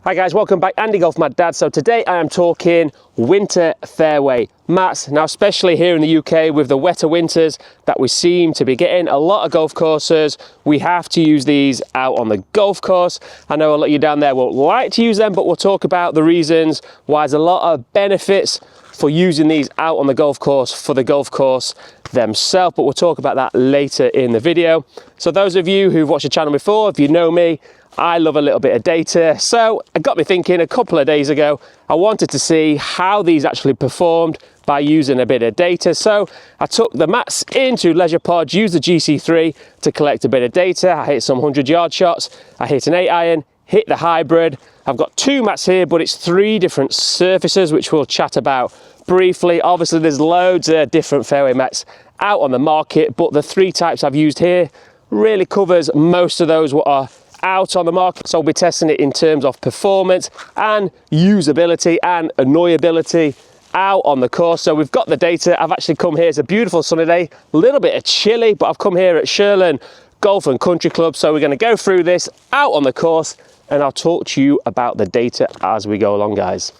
Hi guys, welcome back. Andy Golf Mad Dad. So today I am talking winter fairway mats. Now, especially here in the UK with the wetter winters that we seem to be getting, a lot of golf courses, we have to use these out on the golf course. I know a lot of you down there won't like to use them, but we'll talk about the reasons why there's a lot of benefits for using these out on the golf course for the golf course themselves, but we'll talk about that later in the video. So those of you who've watched the channel before, if you know me, I love a little bit of data. So it got me thinking a couple of days ago, I wanted to see how these actually performed by using a bit of data. So I took the mats into Leisure Pods, used the GC3 to collect a bit of data. I hit some 100-yard shots. I hit an 8-iron, hit the hybrid. I've got two mats here, but it's three different surfaces, which we'll chat about briefly. Obviously, there's loads of different fairway mats out on the market, but the three types I've used here really covers most of those what are out on the market. So we'll be testing it in terms of performance and usability and annoyability out on the course. So we've got the data. I've actually come here, it's a beautiful sunny day, a little bit of chilly, but I've come here at Shirland Golf and Country Club. So we're going to go through this out on the course and I'll talk to you about the data as we go along, guys.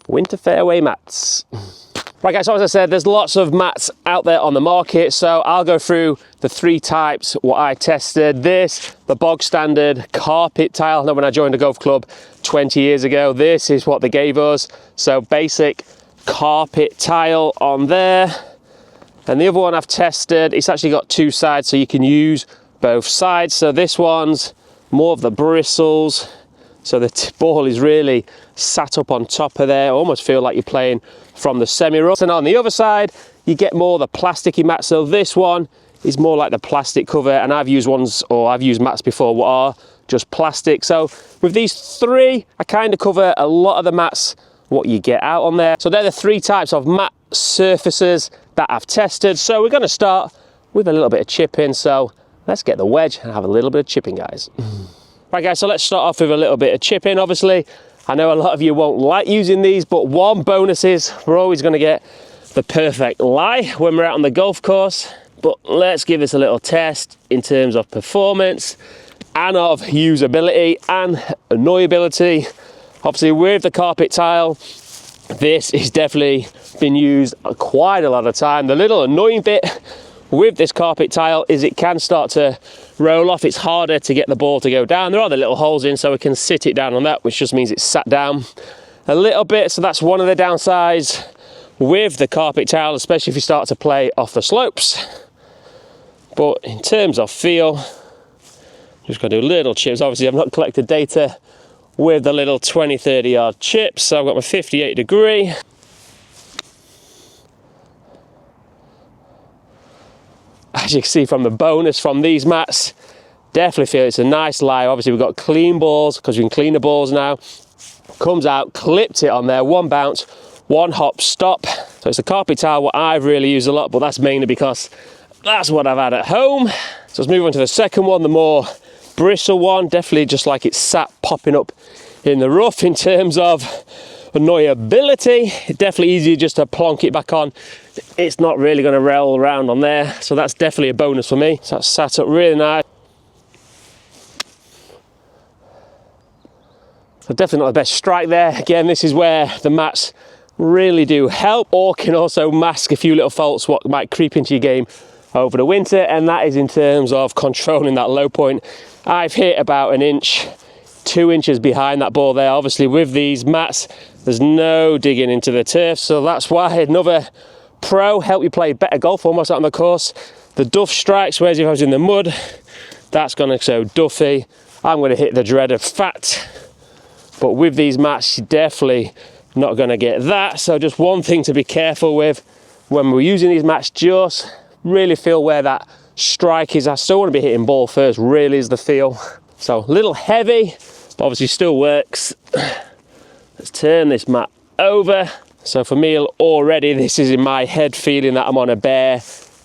Winter fairway mats. Right guys, so as I said, there's lots of mats out there on the market, so I'll go through the three types, what I tested. This, the bog standard carpet tile. Now when I joined a golf club 20 years ago, this is what they gave us. So basic carpet tile on there. And the other one I've tested, it's actually got two sides, so you can use both sides. So this one's more of the bristles. So the ball is really sat up on top of there. Almost feel like you're playing from the semi-rough. And on the other side, you get more the plasticky mat. So this one is more like the plastic cover. And I've used mats before what are just plastic. So with these three, I kind of cover a lot of the mats, what you get out on there. So they're the three types of mat surfaces that I've tested. So we're going to start with a little bit of chipping. So let's get the wedge and have a little bit of chipping, guys. Right guys, so let's start off with a little bit of chipping. Obviously, I know a lot of you won't like using these, but one bonus is we're always going to get the perfect lie when we're out on the golf course. But let's give this a little test in terms of performance and of usability and annoyability. Obviously, with the carpet tile, this is definitely been used quite a lot of time. The little annoying bit with this carpet tile is it can start to roll off. It's harder to get the ball to go down. There are the little holes in, so we can sit it down on that, which just means it's sat down a little bit. So that's one of the downsides with the carpet tile, especially if you start to play off the slopes. But in terms of feel, I'm just going to do little chips. Obviously, I've not collected data with the little 20-30 yard chips. So I've got my 58 degree. As you can see from the bonus from these mats, definitely feel it's a nice lie. Obviously we've got clean balls because we can clean the balls now. Comes out, clipped it on there, one bounce, one hop, stop. So it's a carpet tile, what I've really used a lot, but that's mainly because that's what I've had at home. So let's move on to the second one, the more bristle one. Definitely just like it's sat popping up in the rough in terms of annoyability. It's definitely easier just to plonk it back on. It's not really going to roll around on there, so that's definitely a bonus for me. So that's sat up really nice. So definitely not the best strike there. Again, this is where the mats really do help, or can also mask a few little faults what might creep into your game over the winter, and that is in terms of controlling that low point. I've hit about an inch, 2 inches behind that ball there. Obviously with these mats, there's no digging into the turf, so that's why another pro help you play better golf almost out on the course. The duff strikes, whereas if I was in the mud, that's going to go duffy. I'm going to hit the dreaded fat, but with these mats, you're definitely not going to get that. So just one thing to be careful with when we're using these mats, just really feel where that strike is. I still want to be hitting ball first, really is the feel. So a little heavy, but obviously still works. Let's turn this mat over. So for me already, this is in my head feeling that I'm on a bare,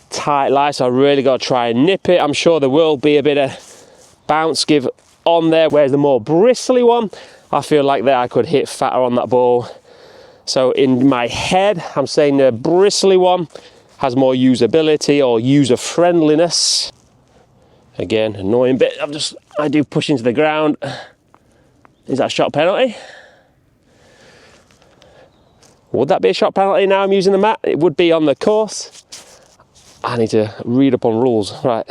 tight lie. So I really got to try and nip it. I'm sure there will be a bit of bounce give on there, whereas the more bristly one, I feel like that I could hit fatter on that ball. So in my head, I'm saying the bristly one has more usability or user friendliness. Again, annoying bit. I do push into the ground. Is that a shot penalty? Would that be a shot penalty now I'm using the mat? It would be on the course. I need to read up on rules. Right.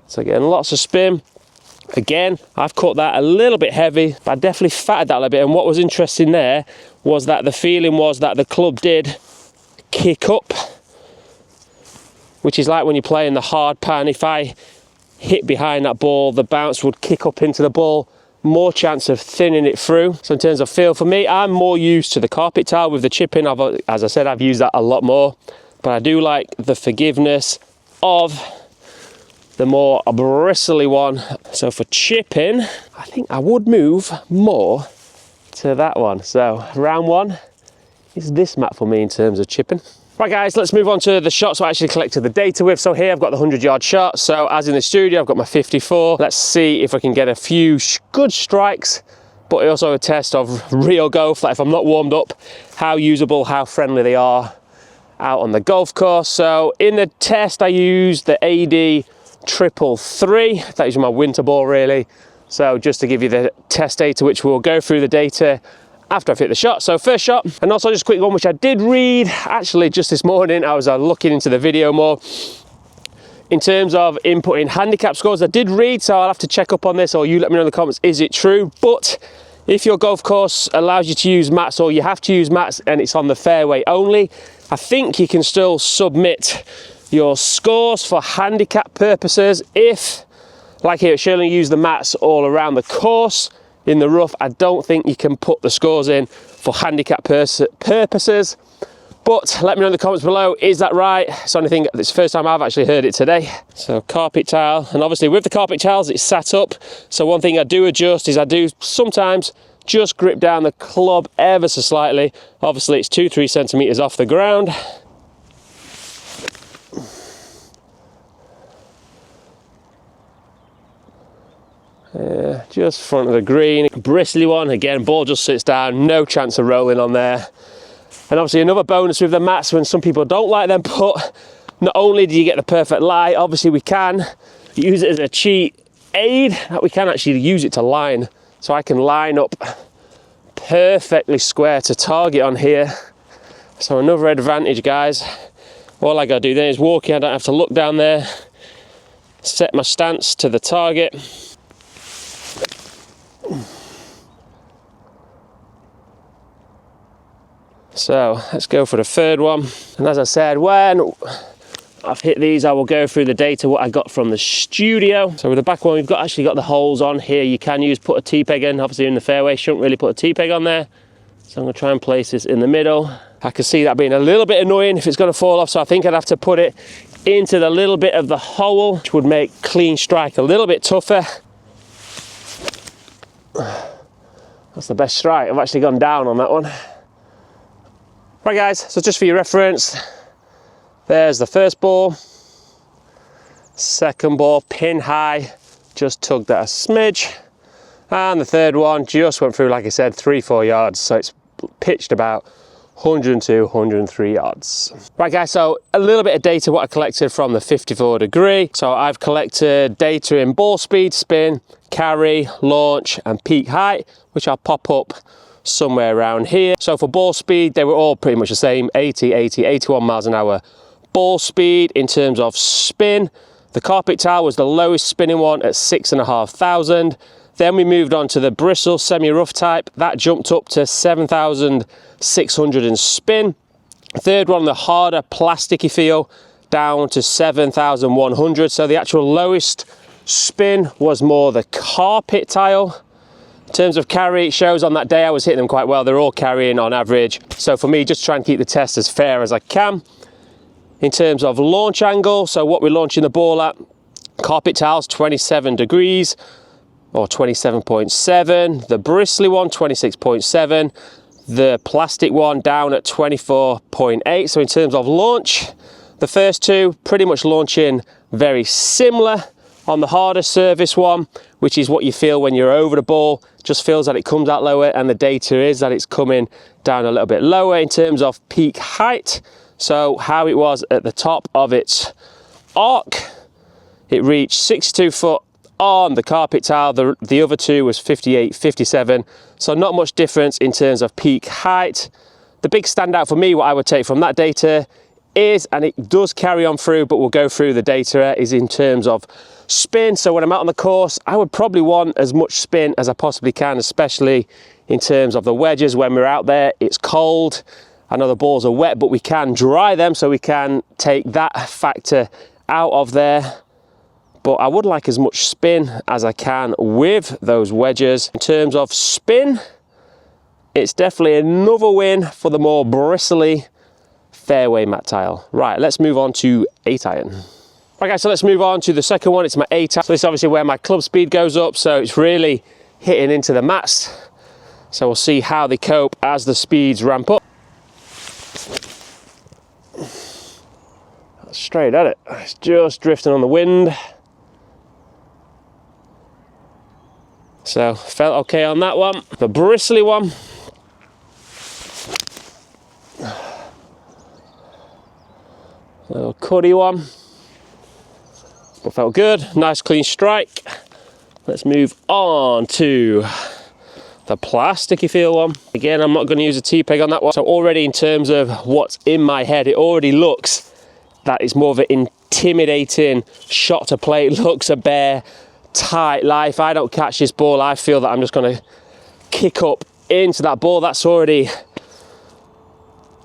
So again, lots of spin. Again, I've caught that a little bit heavy, but I definitely fatted that a little bit. And what was interesting there was that the feeling was that the club did kick up, which is like when you're playing the hard pan. If I hit behind that ball, the bounce would kick up into the ball, more chance of thinning it through. So in terms of feel, for me, I'm more used to the carpet tile with the chipping. As I said, I've used that a lot more, but I do like the forgiveness of the more bristly one. So for chipping, I think I would move more to that one. So round one is this mat for me in terms of chipping. Right guys, let's move on to the shots I actually collected the data with. So here I've got the 100-yard shot. So as in the studio, I've got my 54. Let's see if I can get a few good strikes, but also a test of real golf, like if I'm not warmed up, how usable, how friendly they are out on the golf course. So in the test, I used the AD 333. That is my winter ball really. So just to give you the test data, which we'll go through the data after I've hit the shot. So first shot, and also just a quick one which I did read actually just this morning. I was looking into the video more in terms of inputting handicap scores. I did read, so I'll have to check up on this, or you let me know in the comments, is it true? But if your golf course allows you to use mats, or you have to use mats and it's on the fairway only, I think you can still submit your scores for handicap purposes. If, like here, she'll only use the mats all around the course in the rough, I don't think you can put the scores in for handicap purposes. But let me know in the comments below, is that right? It's the only thing, it's the first time I've actually heard it today. So carpet tile, and obviously with the carpet tiles, it's sat up. So one thing I do adjust is I do sometimes just grip down the club ever so slightly. Obviously it's 2-3 centimeters off the ground. Just front of the green, bristly one. Again, ball just sits down, no chance of rolling on there. And obviously another bonus with the mats, when some people don't like them put, not only do you get the perfect lie, obviously we can use it as a cheat aid, that we can actually use it to line. So I can line up perfectly square to target on here. So another advantage, guys. All I gotta do then is walk in, I don't have to look down there, set my stance to the target. So let's go for the third one. And as I said, when I've hit these, I will go through the data, what I got from the studio. So with the back one, we've actually got the holes on here. You can put a T-peg in, obviously in the fairway, shouldn't really put a T-peg on there. So I'm gonna try and place this in the middle. I can see that being a little bit annoying if it's gonna fall off, so I think I'd have to put it into the little bit of the hole, which would make clean strike a little bit tougher. That's the best strike. I've actually gone down on that one. Right guys, so just for your reference, there's the first ball, second ball, pin high, just tugged that a smidge, and the third one just went through, like I said, 3-4 yards, so it's pitched about 102, 103 yards. Right guys, so a little bit of data what I collected from the 54 degree. So I've collected data in ball speed, spin, carry, launch, and peak height, which I'll pop up somewhere around here. So for ball speed, they were all pretty much the same, 80, 80, 81 miles an hour ball speed. In terms of spin, the carpet tile was the lowest spinning one at 6,500. Then we moved on to the bristle semi-rough type. That jumped up to 7,600 in spin. Third one, the harder plasticky feel, down to 7,100. So the actual lowest spin was more the carpet tile. In terms of carry, it shows on that day I was hitting them quite well. They're all carrying on average. So for me, just try and keep the test as fair as I can. In terms of launch angle, so what we're launching the ball at, carpet tiles 27 degrees or 27.7. The bristly one 26.7. The plastic one down at 24.8. So in terms of launch, the first two pretty much launching very similar. On the harder surface one, which is what you feel when you're over the ball, just feels that it comes out lower, and the data is that it's coming down a little bit lower. In terms of peak height, so how it was at the top of its arc, it reached 62 foot on the carpet tile. The other two was 58, 57. So not much difference in terms of peak height. The big standout for me, what I would take from that data is, and it does carry on through, but we'll go through the data, is in terms of spin. So when I'm out on the course, I would probably want as much spin as I possibly can, especially in terms of the wedges. When we're out there, it's cold. I know the balls are wet, but we can dry them, so we can take that factor out of there. But I would like as much spin as I can with those wedges. In terms of spin, it's definitely another win for the more bristly fairway mat tile. Right, let's move on to 8-iron. Right guys, so let's move on to the second one. It's my 8-iron. So this is obviously where my club speed goes up, so it's really hitting into the mats. So we'll see how they cope as the speeds ramp up. Straight at it. It's just drifting on the wind. So felt okay on that one. The bristly one. Little cuddy one. But felt good. Nice clean strike. Let's move on to the plasticky feel one. Again, I'm not going to use a T-peg on that one. So already in terms of what's in my head, it already looks that it's more of an intimidating shot to play. It looks a bare, tight lie. If I don't catch this ball, I feel that I'm just going to kick up into that ball. That's already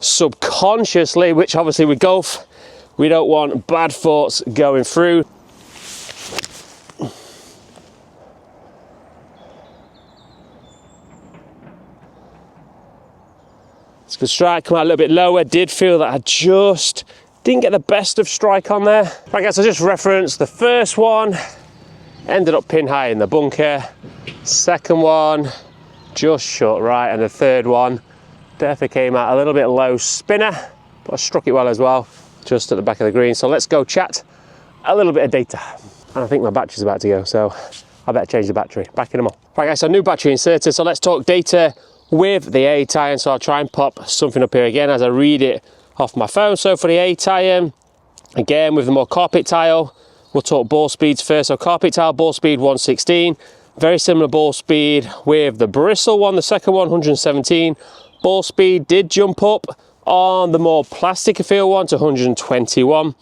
subconsciously, which obviously with golf, we don't want bad thoughts going through. It's a good strike, come out a little bit lower. Did feel that I just didn't get the best of strike on there. I guess I just referenced the first one, ended up pin high in the bunker. Second one, just short right, and the third one definitely came out a little bit low spinner, but I struck it well as well, just at the back of the green. So let's go chat a little bit of data. And I think my battery's about to go, so I better change the battery. Back in a moment. Right guys, so new battery inserted, so let's talk data with the 8-iron. So I'll try and pop something up here again as I read it off my phone. So for the 8-iron, again with the more carpet tile, we'll talk ball speeds first. So carpet tile ball speed 116, very similar ball speed with the bristle one, the second one 117. Ball speed did jump up on the more plastic feel one to 121.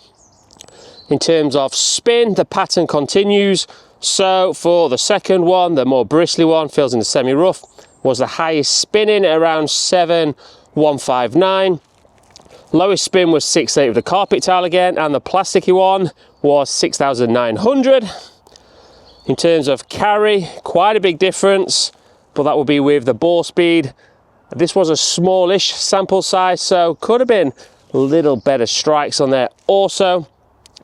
In terms of spin, the pattern continues. So for the second one, the more bristly one, feels in the semi-rough, was the highest spinning at around 7,159. Lowest spin was 6.8 with the carpet tile again, and the plasticky one was 6,900. In terms of carry, quite a big difference, but that will be with the ball speed. This was a smallish sample size, so could have been a little better strikes on there also.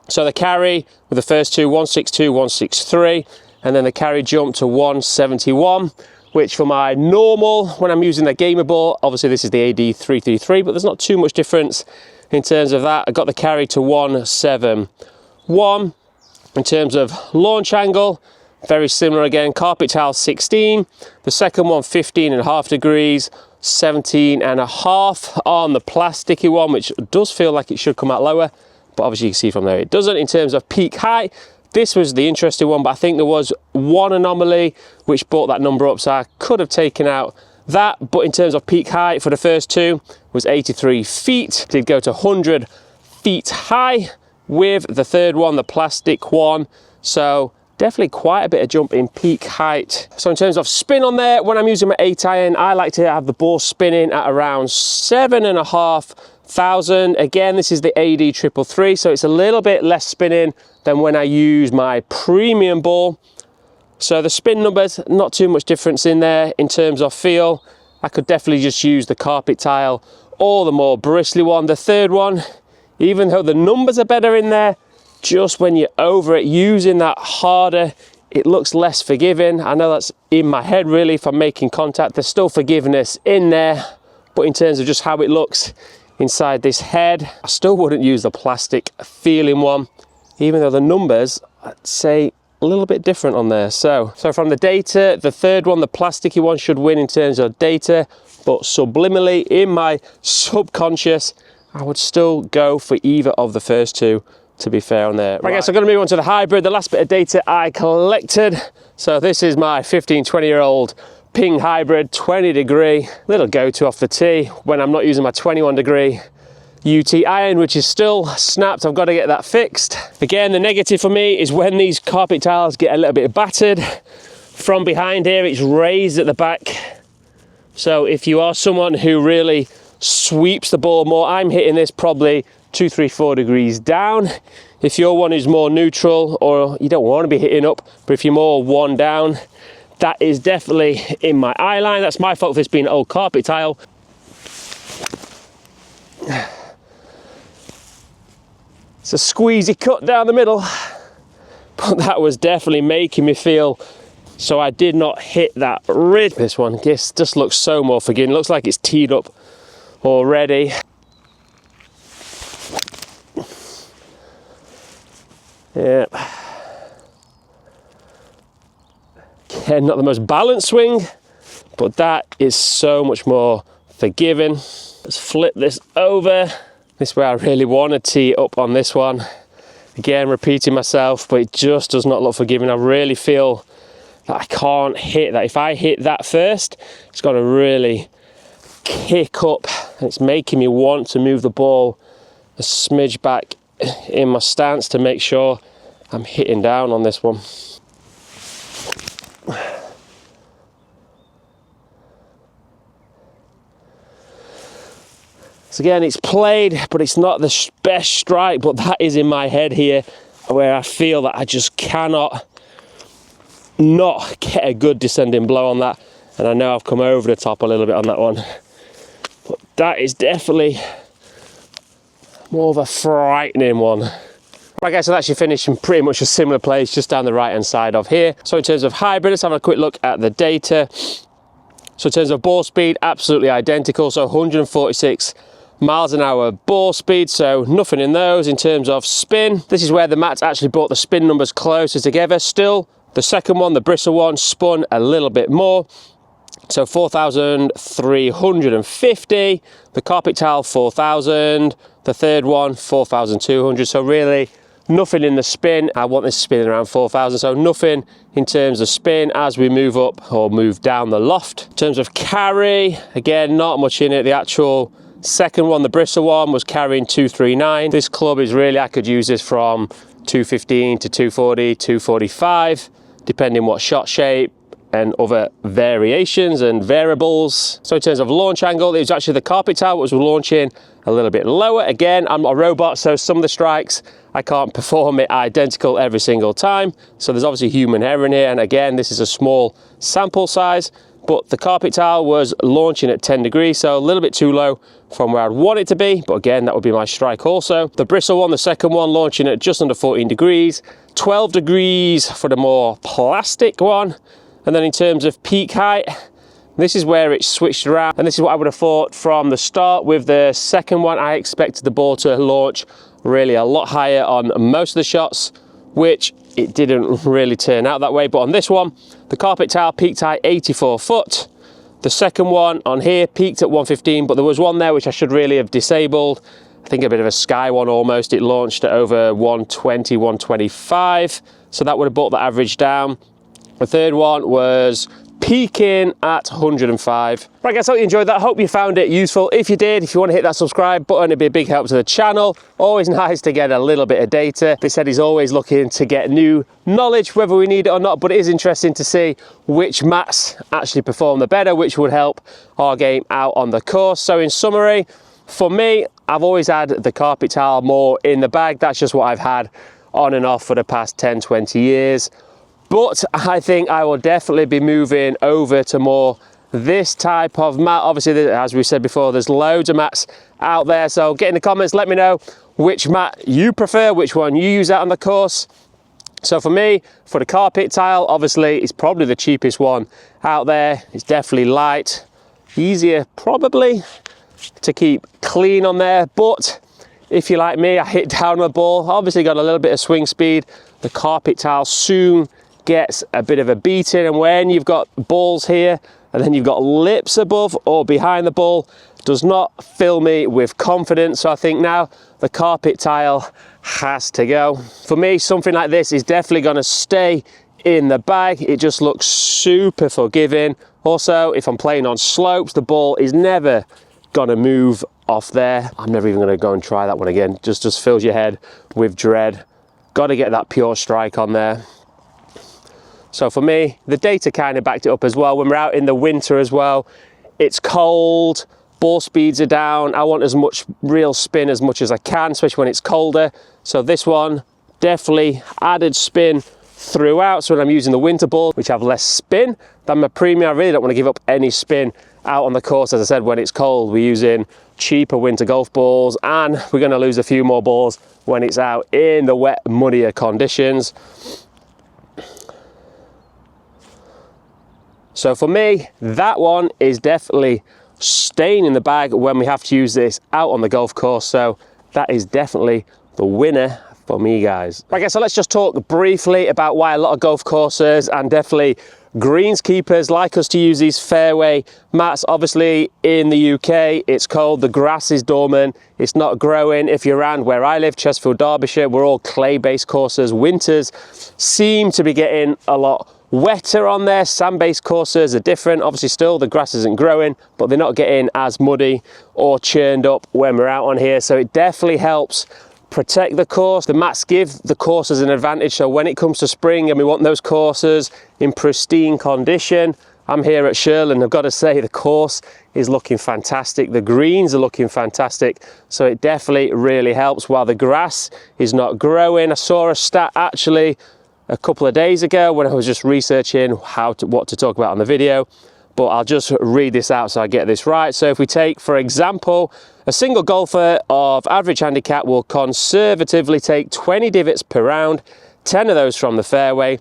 So the carry with the first two, 162, 163, and then the carry jumped to 171, which for my normal, when I'm using the gamer ball, obviously this is the AD333, but there's not too much difference in terms of that. I got the carry to 171. In terms of launch angle, very similar again, carpet tile 16, the second one 15.5 degrees, 17.5 on the plasticky one, which does feel like it should come out lower, but obviously you can see from there it doesn't. In terms of peak height, this was the interesting one, but I think there was one anomaly which brought that number up, so I could have taken out that. But in terms of peak height for the first two was 83 feet, did go to 100 feet high with the third one, the plastic one, so definitely quite a bit of jump in peak height. So in terms of spin on there, when I'm using my 8-iron, I like to have the ball spinning at around 7,500. Again, this is the AD333, so it's a little bit less spinning than when I use my premium ball. So the spin numbers, not too much difference in there. In terms of feel, I could definitely just use the carpet tile or the more bristly one. The third one, even though the numbers are better in there, just when you're over it, using that harder, it looks less forgiving. I know that's in my head really if I'm making contact. There's still forgiveness in there, but in terms of just how it looks inside this head, I still wouldn't use the plastic feeling one, even though the numbers, I'd say, a little bit different on there. So from the data, the third one, the plasticky one, should win in terms of data, but subliminally in my subconscious, I would still go for either of the first two. to be fair on there. Right, guys, I'm going to move on to the hybrid, the last bit of data I collected. So this is my 20-year-old Ping hybrid, 20 degree, little go-to off the tee when I'm not using my 21 degree UT iron, which is still snapped. I've got to get that fixed. Again, the negative for me is when these carpet tiles get a little bit battered from behind here, it's raised at the back. So if you are someone who really sweeps the ball more, I'm hitting this probably 2, 3, 4 degrees down. If you're one who's more neutral, or you don't want to be hitting up, but if you're more one down, that is definitely in my eye line. That's my fault for this being an old carpet tile. It's a squeezy cut down the middle, but that was definitely making me feel, so I did not hit that ridge. This one just looks so more forgiving. Looks like it's teed up already. Yeah. Again, not the most balanced swing, but that is so much more forgiving. Let's flip this over. This is where I really want to tee up on this one. Again, repeating myself, but it just does not look forgiving. I really feel that I can't hit that. If I hit that first, it's got to really kick up, and it's making me want to move the ball a smidge back in my stance to make sure I'm hitting down on this one. So again, it's played, but it's not the best strike, but that is in my head here where I feel that I just cannot not get a good descending blow on that. And I know I've come over the top a little bit on that one, but that is definitely more of a frightening one. Right guys, so that's actually finished in pretty much a similar place, just down the right hand side of here. So in terms of hybrid, let's have a quick look at the data. So in terms of ball speed, absolutely identical. So 146 miles an hour ball speed, so nothing in those. In terms of spin, this is where the Mats actually brought the spin numbers closer together. Still, the second one, the bristle one, spun a little bit more. So 4,350, the carpet tile 4,000, the third one 4,200. So really nothing in the spin. I want this spinning around 4,000, so nothing in terms of spin as we move up or move down the loft. In terms of carry, again, not much in it. The actual second one, the bristle one, was carrying 239. This club is really, I could use this from 215 to 240, 245, depending what shot shape and other variations and variables. So in terms of launch angle, it was actually the carpet tile that was launching a little bit lower. Again, I'm not a robot, so some of the strikes I can't perform it identical every single time. So there's obviously human error in here. And again, this is a small sample size, but the carpet tile was launching at 10 degrees, so a little bit too low from where I'd want it to be. But again, that would be my strike also. The bristle one, the second one, launching at just under 14 degrees, 12 degrees for the more plastic one. And then in terms of peak height, this is where it switched around. And this is what I would have thought from the start. With the second one, I expected the ball to launch really a lot higher on most of the shots, which it didn't really turn out that way. But on this one, the carpet tile peaked height 84 foot. The second one on here peaked at 115, but there was one there which I should really have disabled. I think a bit of a sky one almost. It launched at over 120, 125. So that would have brought the average down. The third one was peaking at 105. Right guys, hope you enjoyed that. Hope you found it useful. If you did, if you want to hit that subscribe button, it'd be a big help to the channel. Always nice to get a little bit of data. They said he's always looking to get new knowledge, whether we need it or not, but it is interesting to see which mats actually perform the better, which would help our game out on the course. So in summary, for me, I've always had the carpet tile more in the bag. That's just what I've had on and off for the past 10, 20 years. But I think I will definitely be moving over to more this type of mat. Obviously, as we said before, there's loads of mats out there. So get in the comments, let me know which mat you prefer, which one you use out on the course. So for me, for the carpet tile, obviously, it's probably the cheapest one out there. It's definitely light, easier probably to keep clean on there. But if you're like me, I hit down the ball, obviously got a little bit of swing speed. The carpet tile soon gets a bit of a beating, and when you've got balls here and then you've got lips above or behind the ball, does not fill me with confidence. So I think now the carpet tile has to go. For me, something like this is definitely going to stay in the bag. It just looks super forgiving. Also, if I'm playing on slopes, the ball is never going to move off there. I'm never even going to go and try that one again. Just fills your head with dread. Got to get that pure strike on there. So for me, the data kind of backed it up as well. When we're out in the winter as well, it's cold, ball speeds are down. I want as much real spin as much as I can, especially when it's colder. So this one, definitely added spin throughout. So when I'm using the winter balls, which have less spin than my premium, I really don't want to give up any spin out on the course. As I said, when it's cold, we're using cheaper winter golf balls, and we're going to lose a few more balls when it's out in the wet, muddier conditions. So for me, that one is definitely staying in the bag when we have to use this out on the golf course. So that is definitely the winner for me, guys. Okay, so let's just talk briefly about why a lot of golf courses and definitely greenskeepers like us to use these fairway mats. Obviously in the UK, it's cold, the grass is dormant, it's not growing. If you're around where I live, Chesterfield, Derbyshire, we're all clay-based courses. Winters seem to be getting a lot wetter on there. Sand-based courses are different. Obviously still the grass isn't growing, but they're not getting as muddy or churned up when we're out on here. So it definitely helps protect the course. The mats give the courses an advantage. So when it comes to spring and we want those courses in pristine condition, I'm here at Shirley and I've got to say the course is looking fantastic. The greens are looking fantastic. So it definitely really helps while the grass is not growing. I saw a stat actually a couple of days ago when I was just researching what to talk about on the video, but I'll just read this out so I get this right. So if we take, for example, a single golfer of average handicap will conservatively take 20 divots per round, 10 of those from the fairway.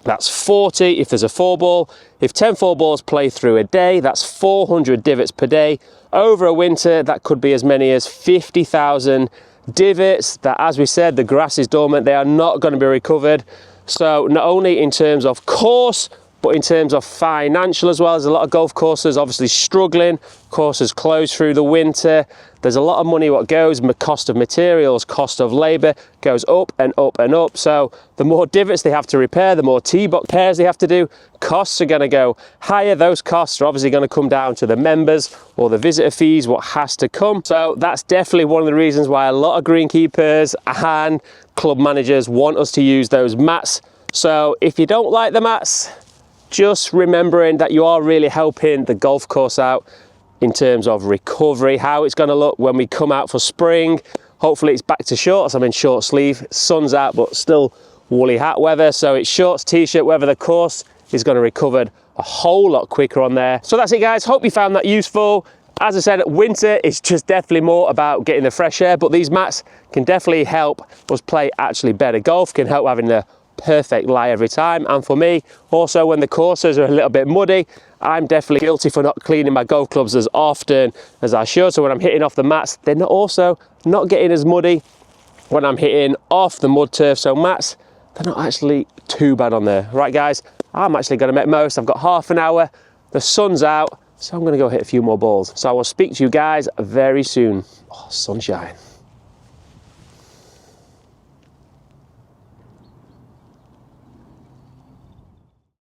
That's 40 if there's a 4-ball. If 10 4-balls play through a day, that's 400 divots per day. Over a winter, that could be as many as 50,000 divots that, as we said, the grass is dormant. They are not going to be recovered. So not only in terms of course, but in terms of financial as well. There's a lot of golf courses obviously struggling, courses closed through the winter. There's a lot of money what goes, cost of materials, cost of labour goes up and up and up. So the more divots they have to repair, the more tee box repairs they have to do, costs are going to go higher. Those costs are obviously going to come down to the members or the visitor fees, what has to come. So that's definitely one of the reasons why a lot of greenkeepers and club managers want us to use those mats. So if you don't like the mats, just remembering that you are really helping the golf course out in terms of recovery, how it's going to look when we come out for spring. Hopefully it's back to shorts. I'm in short sleeve, sun's out, but still woolly hat weather. So it's shorts, t-shirt weather. The course is going to recover a whole lot quicker on there. So that's it, guys. Hope you found that useful. As I said, winter is just definitely more about getting the fresh air, but these mats can definitely help us play actually better golf, can help having the perfect lie every time. And for me, also when the courses are a little bit muddy, I'm definitely guilty for not cleaning my golf clubs as often as I should. So when I'm hitting off the mats, they're also not getting as muddy when I'm hitting off the mud turf. So mats, they're not actually too bad on there. Right, guys, I'm actually going to make most. I've got half an hour, the sun's out, so I'm going to go hit a few more balls. So I will speak to you guys very soon. Oh, sunshine.